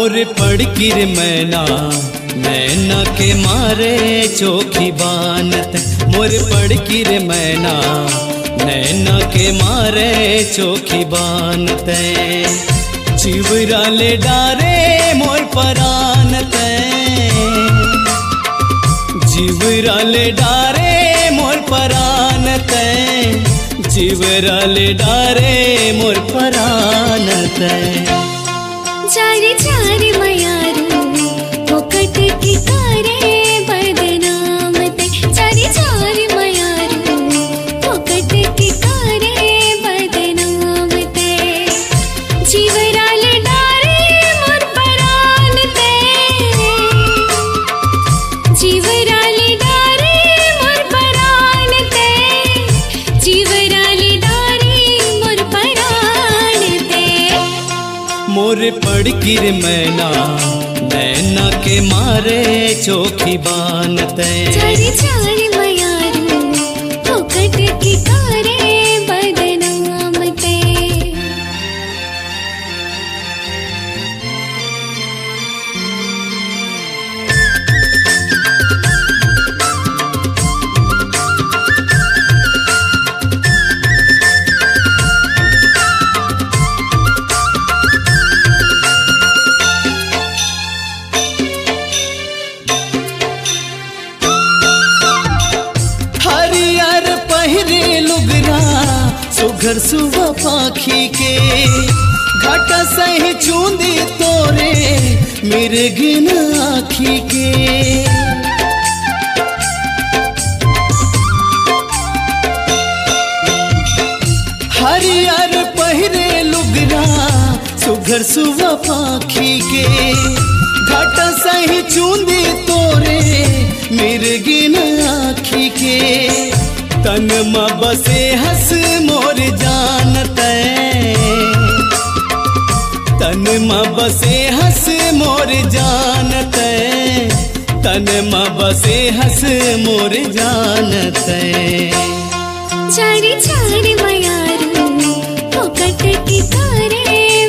मोर पड़किर मैना नैना के मारे चोखी बानत। मोर पड़किर मैना नैना के मारे चोखी बानत। चिवरा ले डारे मोर परानत। चिवरा ले डारे मोर परानत। चिवरा ले डारे मोर परानत। चारी चारी मयारू मुकट की करे बदनाम ते। चारी चारी मयारू मुकट की करे बदनाम ते। जीवरा ले डारे मोर परान ते। जीवरा ले डारे मोर परान ते। जीवरा ले डारे मोर परान ते। मोर पड़किर मैना नैना के मारे चोखी बानत। चारी चारी मयारू मुकट की करे बदनाम ते। हरियर पहिरे लुगरा सुघर सुवा पाखी के। घाटा सही चूंदी तोरे मिर्गिन आखी के। हरियर पहिरे लुगरा सुघर सुवा पाखी के। घाटा सही चूंदी तोरे मिर्गिन आखी के। तन म बसे हंस मोर जानत। तन म बसे हंस मोर जानत। तन म बसे हंस मोर जानत। चारी चारी मयारू मुकट की करे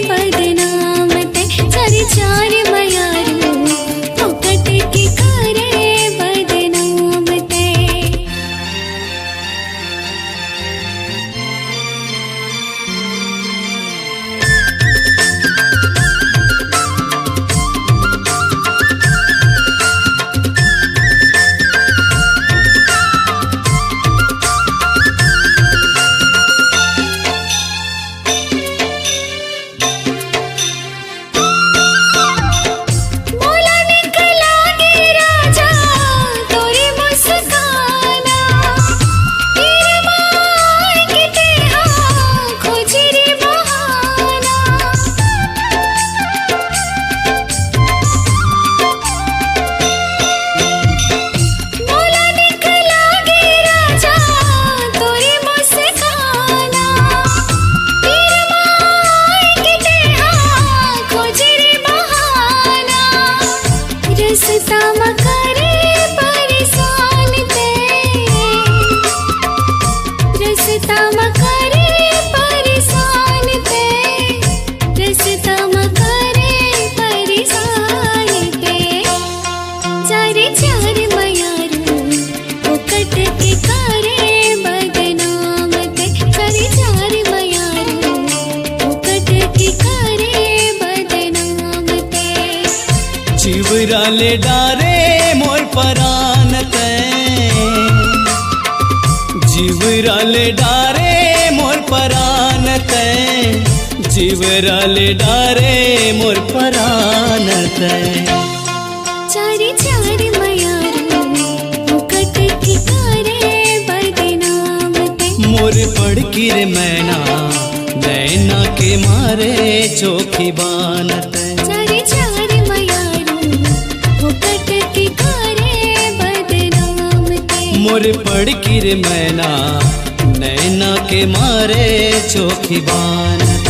बदनाम ते। चारी चारी मयारू मुकट की करे बदनाम ते। मोला निकला गे राजा तोरी मुस्काना। तेरे माय के तेहा खोजी रे बहाना। मोला निकला गे राजा तोरी मुस्काना। तेरे माय के तेहा खोजी रे बहाना। रस्ता म करे परेशान ते। रस्ता म करे परेशान ते। रस्ता म करे परेशान ते। चारी चारी मयारू मुकट के करे बदनाम ते। चारी चारी मयारू मुकट के करे बदनाम ते। चिवरा ले डारे मोर परानत। चिवरा ले डारे मोर परानत। चिवरा ले डारे मोर परानत। चारी चारी मयारू मुकट की करे बदनाम ते। मोर पड़किर मैना नैना के मारे चोखी बानत। चारी चारी मयारू मुकट की करे बदनाम ते। मोर पड़किर मैना नैना के मारे चोखी बानत।